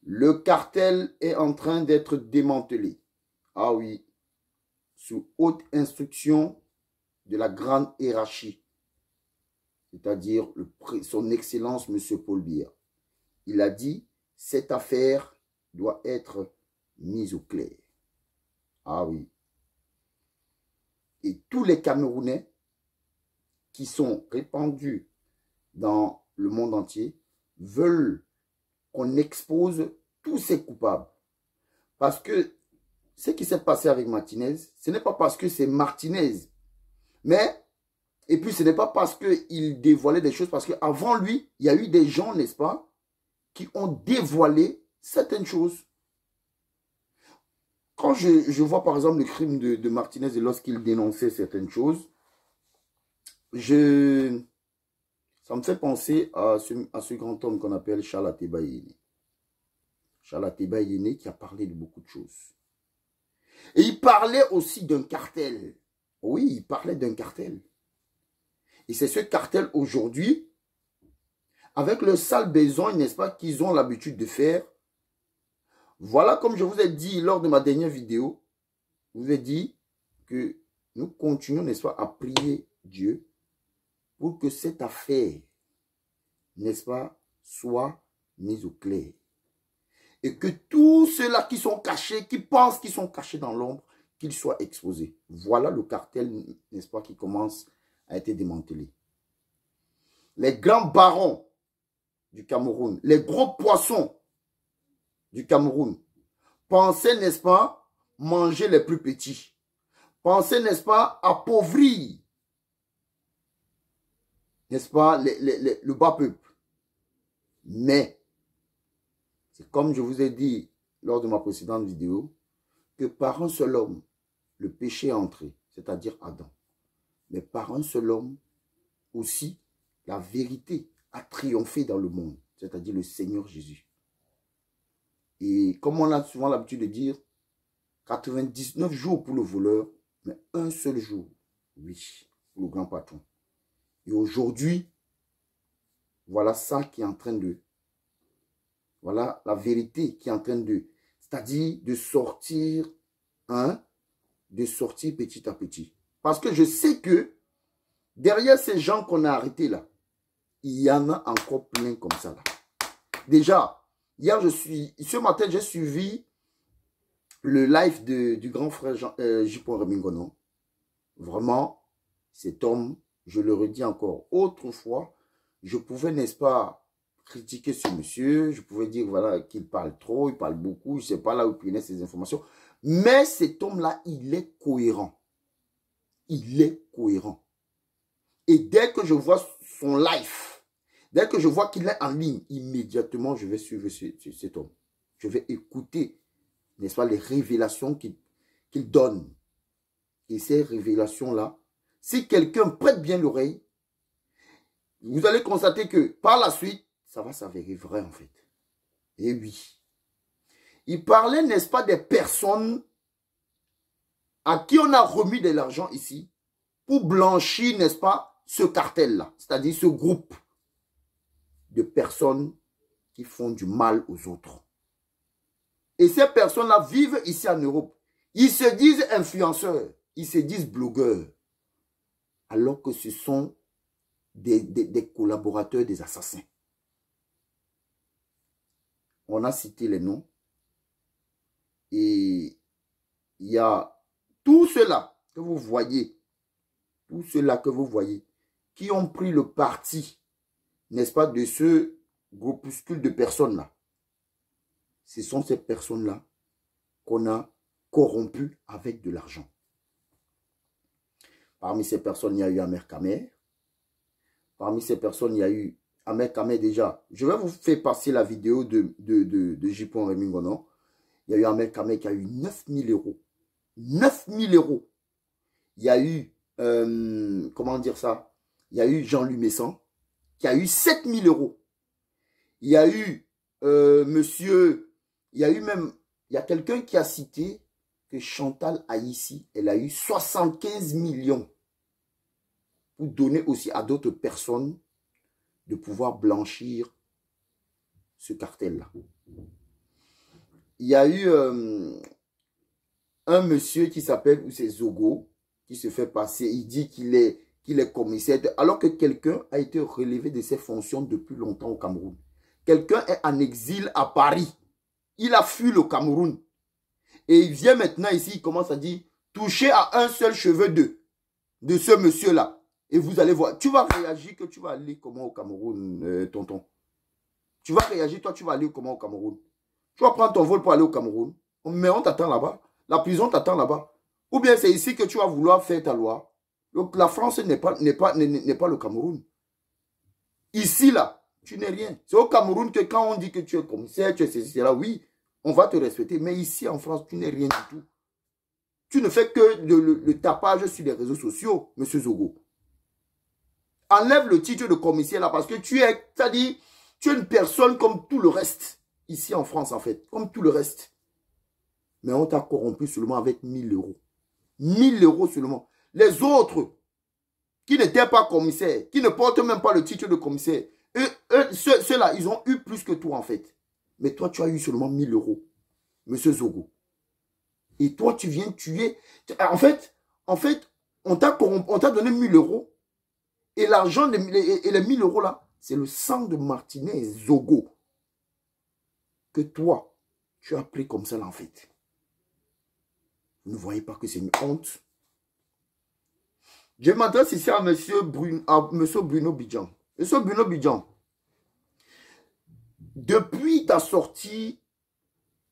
Le cartel est en train d'être démantelé. Ah oui, sous haute instruction de la grande hiérarchie, c'est-à-dire son Excellence, M. Paul Biya. Il a dit, cette affaire doit être mise au clair. Ah oui. Et tous les Camerounais qui sont répandus dans le monde entier veulent qu'on expose tous ces coupables. Parce que ce qui s'est passé avec Martinez, ce n'est pas parce que c'est Martinez. Mais, et puis ce n'est pas parce qu'il dévoilait des choses, parce qu'avant lui, il y a eu des gens, n'est-ce pas, qui ont dévoilé certaines choses. Quand je vois par exemple le crime de Martinez et lorsqu'il dénonçait certaines choses, ça me fait penser à ce grand homme qu'on appelle Charles Ateba Yéné. Charles Ateba Yéné qui a parlé de beaucoup de choses. Et il parlait aussi d'un cartel. Oui, il parlait d'un cartel. Et c'est ce cartel aujourd'hui, avec le sale besoin, n'est-ce pas, qu'ils ont l'habitude de faire. Voilà, comme je vous ai dit lors de ma dernière vidéo, je vous ai dit que nous continuons, n'est-ce pas, à prier Dieu pour que cette affaire, n'est-ce pas, soit mise au clair. Et que tous ceux-là qui sont cachés, qui pensent qu'ils sont cachés dans l'ombre, qu'ils soient exposés. Voilà le cartel, n'est-ce pas, qui commence à être démantelé. Les grands barons du Cameroun, les gros poissons du Cameroun, pensaient, n'est-ce pas, manger les plus petits. Pensaient, n'est-ce pas, appauvrir, n'est-ce pas, le bas peuple. Mais, c'est comme je vous ai dit lors de ma précédente vidéo, que par un seul homme, le péché est entré, c'est-à-dire Adam. Mais par un seul homme, aussi, la vérité a triomphé dans le monde, c'est-à-dire le Seigneur Jésus. Et comme on a souvent l'habitude de dire, 99 jours pour le voleur, mais un seul jour, oui, pour le grand patron. Et aujourd'hui, voilà ça qui est en train de, voilà la vérité qui est en train de, c'est-à-dire de sortir, de sortir petit à petit. Parce que je sais que derrière ces gens qu'on a arrêtés là, il y en a encore plein comme ça là. Déjà, hier ce matin, j'ai suivi le live du grand frère Jipon Remingono. Vraiment, cet homme, je le redis encore, autrefois, je pouvais, n'est-ce pas, critiquer ce monsieur, je pouvais dire, voilà, qu'il parle trop, il parle beaucoup, je ne sais pas là où il prenait ces informations. Mais cet homme-là, il est cohérent. Il est cohérent. Et dès que je vois son live, dès que je vois qu'il est en ligne, immédiatement, je vais suivre cet homme. Je vais écouter, n'est-ce pas, les révélations qu'il donne. Et ces révélations-là, si quelqu'un prête bien l'oreille, vous allez constater que par la suite, ça va s'avérer vrai en fait. Et oui. Il parlait, n'est-ce pas, des personnes à qui on a remis de l'argent ici pour blanchir, n'est-ce pas, ce cartel-là, c'est-à-dire ce groupe de personnes qui font du mal aux autres. Et ces personnes-là vivent ici en Europe. Ils se disent influenceurs, ils se disent blogueurs, alors que ce sont des collaborateurs des assassins. On a cité les noms. Et il y a tout cela que vous voyez, qui ont pris le parti, n'est-ce pas, de ce groupuscule de personnes-là. Ce sont ces personnes-là qu'on a corrompues avec de l'argent. Parmi ces personnes, il y a eu Amer Kamer. Parmi ces personnes, il y a eu Amer Kamer déjà. Je vais vous faire passer la vidéo de Jipon Remingono. Il y a eu Amer Kamer qui a eu 9 000 euros. 9 000 euros. Il y a eu, comment dire ça? Il y a eu Jean-Louis Messan qui a eu 7 000 euros. Il y a eu monsieur, il y a eu même, il y a quelqu'un qui a cité que Chantal Aïssi, elle a eu 75 millions pour donner aussi à d'autres personnes de pouvoir blanchir ce cartel-là. il y a eu un monsieur qui s'appelle, ou c'est Zogo, qui se fait passer, il dit qu'il est commissaire, alors que quelqu'un a été relevé de ses fonctions depuis longtemps au Cameroun. Quelqu'un est en exil à Paris. Il a fui le Cameroun. Et il vient maintenant ici, il commence à dire, touchez à un seul cheveu de ce monsieur-là. Et vous allez voir, tu vas réagir que tu vas aller comment au Cameroun, tonton? Tu vas réagir, toi, tu vas aller comment au Cameroun? Tu vas prendre ton vol pour aller au Cameroun, mais on t'attend là-bas. La prison t'attend là-bas. Ou bien c'est ici que tu vas vouloir faire ta loi. Donc la France n'est pas le Cameroun. Ici, là, tu n'es rien. C'est au Cameroun que quand on dit que tu es commissaire, tu es ceci, c'est là, oui, on va te respecter. Mais ici, en France, tu n'es rien du tout. Tu ne fais que le tapage sur les réseaux sociaux, monsieur Zogo. Enlève le titre de commissaire là parce que tu es, c'est-à-dire, tu es une personne comme tout le reste. Ici en France, en fait, comme tout le reste. Mais on t'a corrompu seulement avec 1000 euros. 1000 euros seulement. Les autres, qui n'étaient pas commissaires, qui ne portent même pas le titre de commissaire, ceux-là, ils ont eu plus que toi, en fait. Mais toi, tu as eu seulement 1000 euros, monsieur Zogo. Et toi, tu viens tuer. En fait, on t'a donné 1000 euros. Et l'argent, et les 1000 euros là, c'est le sang de Martinet et Zogo que toi, tu as pris comme ça là, en fait. Vous ne voyez pas que c'est une honte? Je m'adresse ici à monsieur Bruno Bidjan. Monsieur Bruno Bidjan, depuis ta sortie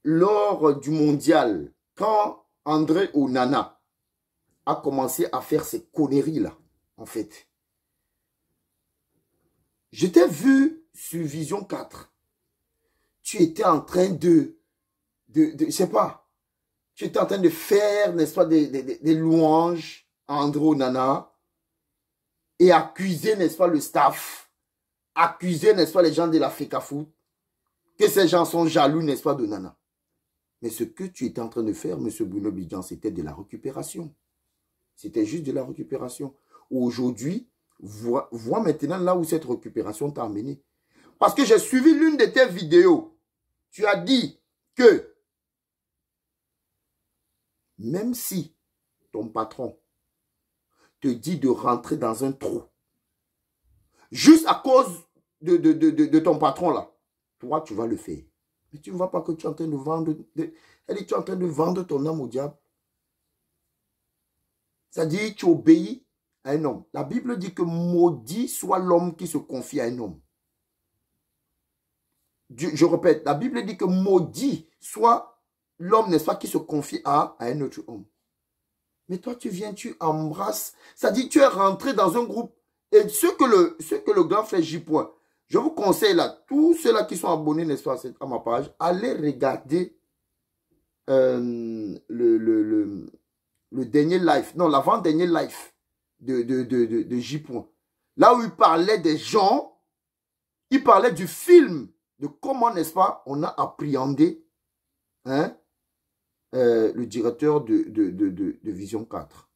lors du mondial, quand André Onana a commencé à faire ces conneries-là, en fait, je t'ai vu sur Vision 4. Tu étais en train je sais pas, tu étais en train de faire, n'est-ce pas, des louanges à André Onana et accuser, n'est-ce pas, le staff, accuser, n'est-ce pas, les gens de la FECAFOOT, que ces gens sont jaloux, n'est-ce pas, d'Onana. Mais ce que tu étais en train de faire, monsieur Bruno Bidjan, c'était de la récupération. C'était juste de la récupération. Aujourd'hui, vois maintenant là où cette récupération t'a amené. Parce que j'ai suivi l'une de tes vidéos. Tu as dit que même si ton patron te dit de rentrer dans un trou, juste à cause de ton patron là, toi tu vas le faire. Mais tu ne vois pas que tu es en train de vendre, elle dit tu es en train de vendre ton âme au diable. C'est-à-dire que tu obéis à un homme. La Bible dit que maudit soit l'homme qui se confie à un homme. Je répète, la Bible dit que maudit soit l'homme, n'est-ce pas, qui se confie à un autre homme. Mais toi, tu viens, tu embrasses. C'est-à-dire tu es rentré dans un groupe. Et ce que le grand frère J. Je vous conseille là, tous ceux-là qui sont abonnés, n'est-ce pas, à ma page, allez regarder le dernier live, non, l'avant-dernier live de J. Là où il parlait des gens, il parlait du film, de comment, n'est-ce pas, on a appréhendé hein, le directeur de Vision 4.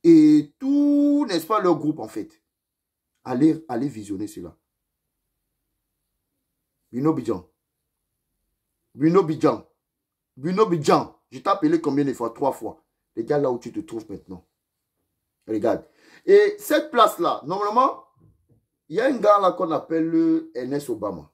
Et tout, n'est-ce pas, leur groupe, en fait. Allez visionner cela. Bruno Bidjan. Bruno Bidjan. Bruno Bidjan. Je t'ai appelé combien de fois? 3 fois. Regarde là où tu te trouves maintenant. Regarde. Et cette place-là, normalement, il y a un gars là qu'on appelle Ernest Obama.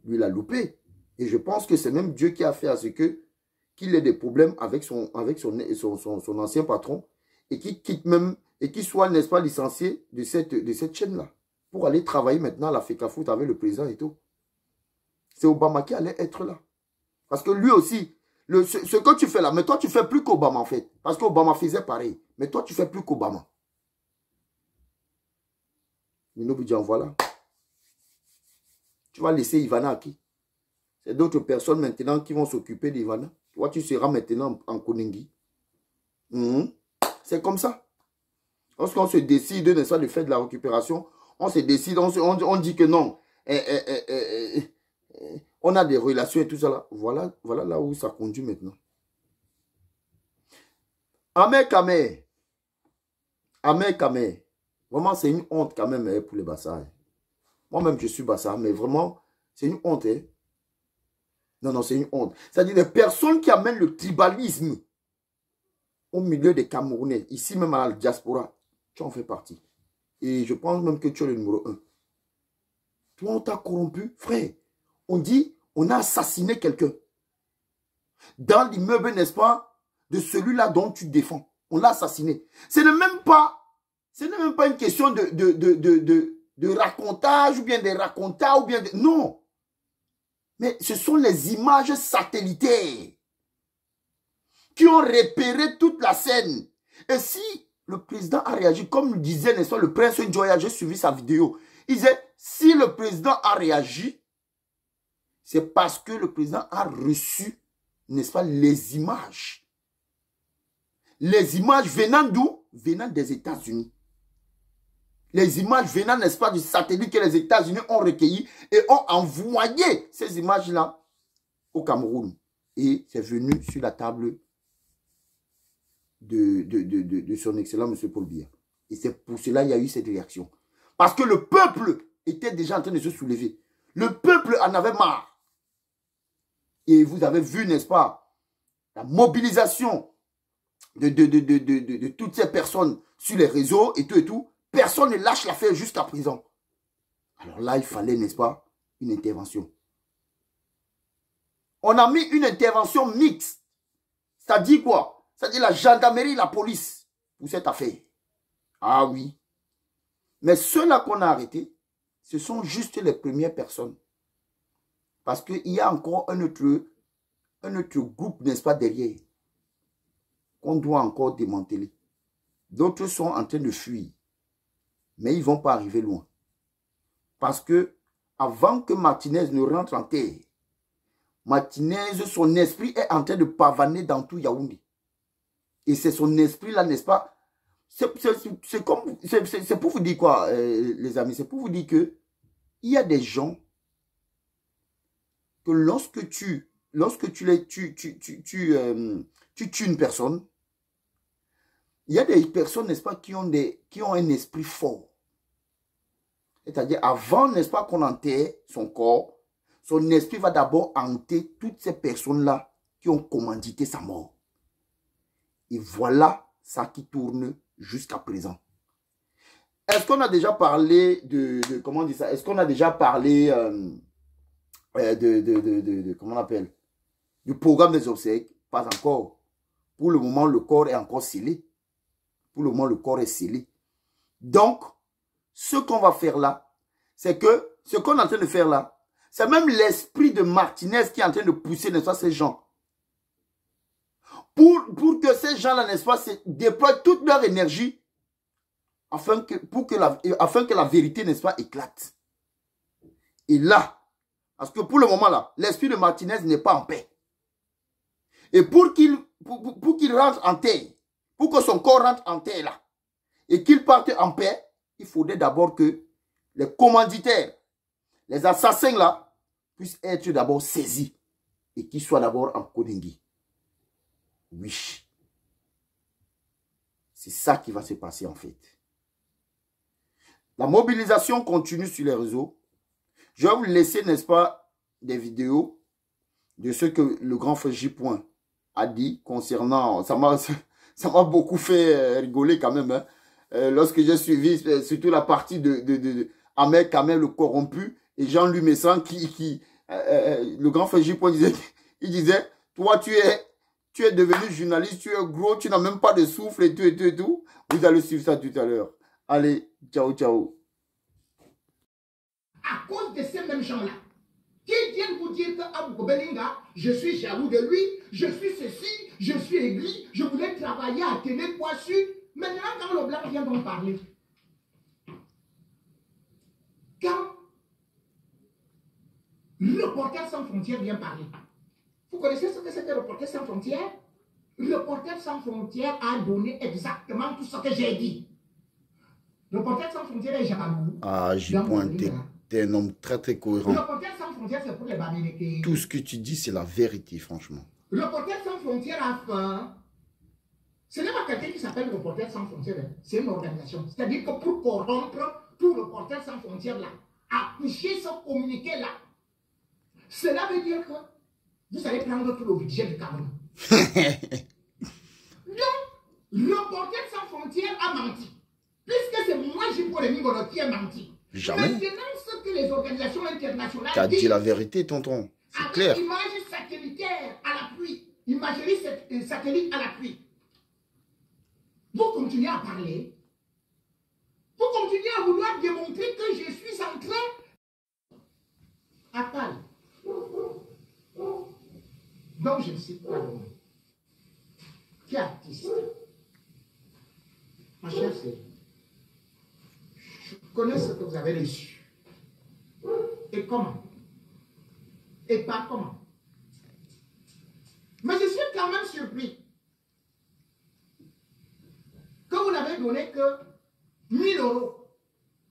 Lui, il a loupé. Et je pense que c'est même Dieu qui a fait à ce qu'il ait des problèmes avec son ancien patron et qu'il quitte même, et qu'il soit, n'est-ce pas, licencié de cette chaîne-là pour aller travailler maintenant à la FECAFOOT avec le président et tout. C'est Obama qui allait être là. Parce que lui aussi, ce que tu fais là, mais toi, tu fais plus qu'Obama en fait. Parce qu'Obama faisait pareil. Mais toi, tu fais plus qu'Obama. Bruno Bidjan, voilà. Tu vas laisser Ivana à qui? C'est d'autres personnes maintenant qui vont s'occuper d'Ivana. Toi, tu seras maintenant en Koningui. C'est comme ça. Lorsqu'on se décide, n'est-ce pas, de faire de la récupération, on se décide, on dit que non. On a des relations et tout ça là. Voilà là où ça conduit maintenant. Amer Kamer. Vraiment, c'est une honte quand même pour les Bassards. Moi-même, je suis Bassard, mais vraiment, c'est une honte. Non, non, c'est une honte. C'est-à-dire des personnes qui amènent le tribalisme au milieu des Camerounais, ici même à la diaspora, tu en fais partie. Et je pense même que tu es le numéro 1. Toi, on t'a corrompu, frère. On dit, on a assassiné quelqu'un. Dans l'immeuble, n'est-ce pas, de celui-là dont tu défends. On l'a assassiné. Ce n'est même pas une question de racontage ou bien des racontats ou bien de... Non. Mais ce sont les images satellitaires qui ont repéré toute la scène. Et si le président a réagi, comme le disait, n'est-ce pas, le prince Njoya, j'ai suivi sa vidéo. Il disait, si le président a réagi, c'est parce que le président a reçu, n'est-ce pas, les images. Les images venant d'où? Venant des États-Unis. Les images venant, n'est-ce pas, du satellite que les États-Unis ont recueilli et ont envoyé ces images-là au Cameroun. Et c'est venu sur la table de son excellent M. Paul Biya. Et c'est pour cela qu'il y a eu cette réaction. Parce que le peuple était déjà en train de se soulever. Le peuple en avait marre. Et vous avez vu, n'est-ce pas, la mobilisation de toutes ces personnes sur les réseaux et tout et tout. Personne ne lâche l'affaire jusqu'à présent. Alors là, il fallait, n'est-ce pas, une intervention. On a mis une intervention mixte. C'est-à-dire quoi? C'est-à-dire la gendarmerie et la police pour cette affaire. Ah oui. Mais ceux-là qu'on a arrêtés, ce sont juste les premières personnes. Parce qu'il y a encore un autre groupe, n'est-ce pas, derrière, qu'on doit encore démanteler. D'autres sont en train de fuir. Mais ils ne vont pas arriver loin. Parce que avant que Martinez ne rentre en terre, Martinez, son esprit est en train de pavaner dans tout Yaoundé. Et c'est son esprit-là, n'est-ce pas? C'est pour vous dire quoi, les amis? C'est pour vous dire que il y a des gens que lorsque tu tues une personne, il y a des personnes, n'est-ce pas, qui ont un esprit fort. C'est-à-dire, avant, n'est-ce pas, qu'on enterre son corps, son esprit va d'abord hanter toutes ces personnes-là qui ont commandité sa mort. Et voilà ça qui tourne jusqu'à présent. Est-ce qu'on a déjà parlé comment on dit ça? Est-ce qu'on a déjà parlé comment on appelle? Du programme des obsèques? Pas encore. Pour le moment, le corps est encore scellé. Pour le moment, le corps est scellé. Donc, ce qu'on va faire là, c'est que ce qu'on est en train de faire là, c'est même l'esprit de Martinez qui est en train de pousser, n'est-ce pas, ces gens. Pour que ces gens-là, n'est-ce pas, déploient toute leur énergie afin que la vérité, n'est-ce pas, éclate. Et là, parce que pour le moment là, l'esprit de Martinez n'est pas en paix. Et pour qu'il rentre en terre, pour que son corps rentre en terre là, et qu'il parte en paix, il faudrait d'abord que les commanditaires, les assassins là, puissent être d'abord saisis et qu'ils soient d'abord en Kodingui. Oui. C'est ça qui va se passer en fait. La mobilisation continue sur les réseaux. Je vais vous laisser, n'est-ce pas, des vidéos de ce que le grand frère J. a dit concernant... Ça m'a beaucoup fait rigoler quand même. Hein. Lorsque j'ai suivi surtout la partie de Ahmed Kamel le corrompu et Jean-Louis Messan le grand frère J. disait, il disait, toi tu es devenu journaliste, tu es gros, tu n'as même pas de souffle et tout et tout et tout. Vous allez suivre ça tout à l'heure. Allez, ciao, ciao. À cause de ces mêmes gens-là, qui viennent vous dire qu'Abou Belinga, je suis jaloux de lui, je suis ceci, je suis aigri, je voulais travailler à tenir poissu. Maintenant, quand le blanc vient d'en parler, quand Reporters sans frontières vient parler, vous connaissez ce que c'est que Reporters sans frontières? Reporters sans frontières a donné exactement tout ce que j'ai dit. Reporters sans frontières est Jabalou. Ah, J. T'es un homme très très cohérent. Reporters sans frontières, c'est pour les Bamileke. Tout ce que tu dis, c'est la vérité, franchement. Reporters sans frontières a faim. Ce n'est pas quelqu'un qui s'appelle Reporters sans frontières, c'est une organisation. C'est-à-dire que pour corrompre tout Reporters sans frontières là, afficher ce communiqué là, cela veut dire que vous allez prendre tout le budget du Cameroun. Donc, Reporters sans frontières a menti. Puisque c'est moi, J-Paul Mingono, qui ai menti. Jamais. Maintenant, ce que les organisations internationales Tu as dit la vérité, tonton. C'est clair. Images satellitaires à l'appui. Imagerie satellite à l'appui. Vous continuez à parler. Vous continuez à vouloir démontrer que je suis en train à parler. Donc, je ne sais pas le nom. Qui est artiste? Ma chère sœur, je connais ce que vous avez reçu. Et comment? Et pas comment? Mais je suis quand même surpris que vous n'avez donné que 1000 €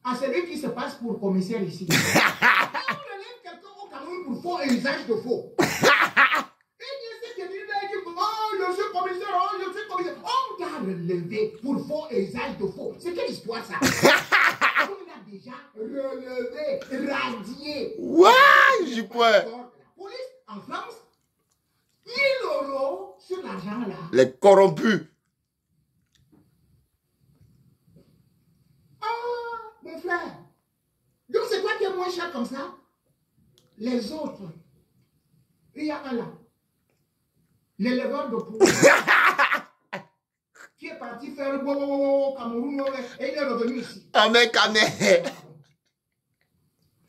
à celui qui se passe pour commissaire ici. Quand vous donnez quelqu'un au Cameroun pour faux et usage de faux. Et bien c'est que lui dit, oh, je suis commissaire, oh, je suis commissaire. On t'a relevé pour faux et usage de faux. C'est quelle histoire ça? On a déjà relevé, radié. Ouais, j'y peux. La police en France, 1000 € sur l'argent là. Les corrompus. Ah, mon frère. Donc c'est toi qui es moins cher comme ça? Les autres, il y a un là. L'éleveur de poules. Qui est parti faire le au Cameroun et il est revenu ici. Amé.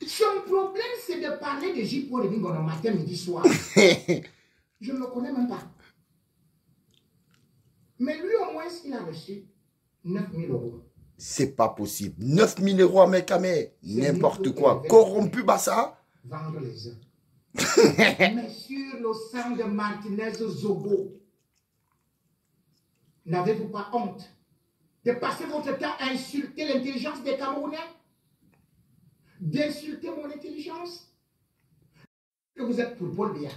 Son problème, c'est de parler de J-Paul Mingono matin, midi, soir. Je ne le connais même pas. Mais lui, au moins, il a reçu 9000 €. C'est pas possible. 9000 € à Mekamé. N'importe quoi. Corrompu, bah ça. Vendre les uns. Mais sur le sang de Martinez Zogo, n'avez-vous pas honte de passer votre temps à insulter l'intelligence des Camerounais? D'insulter mon intelligence? Que vous êtes pour Paul Biya.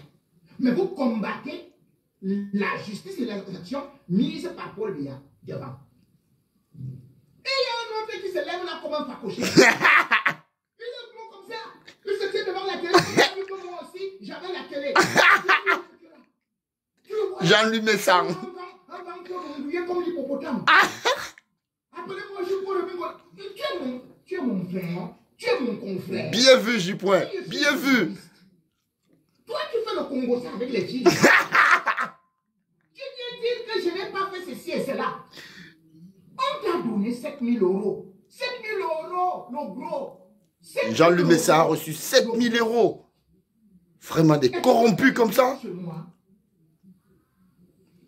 Mais vous combattez la justice et l'action mise par Paul Biya devant. Et il y a un autre qui se lève là comme un facoché. Il est gros comme ça. Il se tient devant la télé. Il a vu que moi aussi, j'avais la télé. Jean-Louis Messang. Un vainqueur ongouillé comme l'hippopotame. Appelez-moi J-Paul Mingono. Tu es mon frère. Tu es mon confrère. Bien vu, J-Point. Bien vu. Toi, tu fais le Congo ça avec les filles. Tu viens dire que je n'ai pas fait ceci et cela. On t'a donné 7000 €. 7000 €, le gros. Jean-Louis Messang a reçu 7000 €. Vraiment des corrompus comme ça.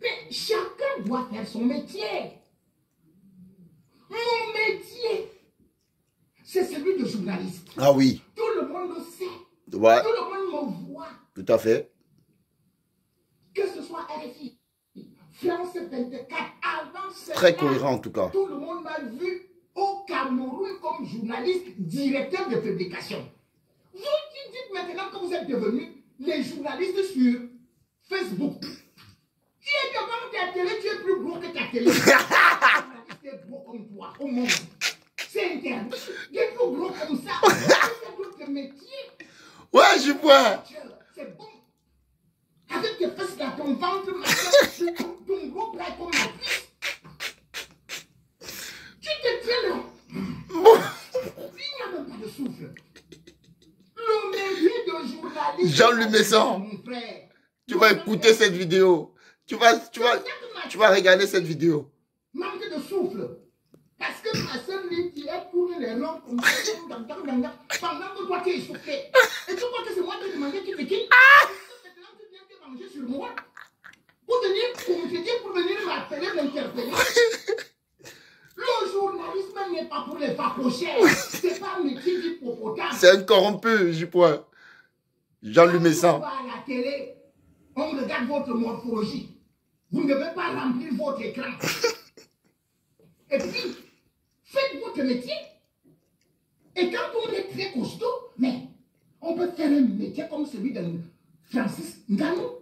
Mais chacun doit faire son métier. Mon métier, c'est celui de journaliste. Ah oui. Tout le monde le sait. Ouais. Tout le monde me voit. Tout à fait. Que ce soit RFI, France 24, avant cela, Très cohérent en tout cas. tout le monde m'a vu au Cameroun comme journaliste, directeur de publication. Vous qui dites maintenant que vous êtes devenus les journalistes sur Facebook. Tu es devant ta télé, tu es plus gros que ta télé. Les journalistes est gros comme toi au monde. C'est interdit. Tu es plus gros comme ça. C'est votre métier. Ouais, je vois. C'est bon. Avec tes fesses dans ton ventre, ton gros plat comme ma cuisse. Tu te tiens là. Il n'y a même pas de souffle. Le métier de journaliste. Jean-Louis Messang. Mon frère. Tu vas écouter cette vidéo. Tu vas regarder cette vidéo. Manque de souffle. Parce que ma soeur lui dit, elle tourne les longs comme ça, pendant que toi tu es essoufflé. Et tu crois que c'est moi qui ai demandé qui te quitte? Maintenant tu viens te manger sur moi. Pour venir m'appeler, m'interpeller. Le journalisme n'est pas pour les facochères. C'est pas un métier d'hippopotame. C'est un corrompu, j'y point. Jean-Louis Messang. On va à la télé, on regarde votre morphologie. Vous ne devez pas remplir votre écran. Et puis, faites votre métier. Et quand on est très costaud, mais on peut faire un métier comme celui de Francis Ngannou.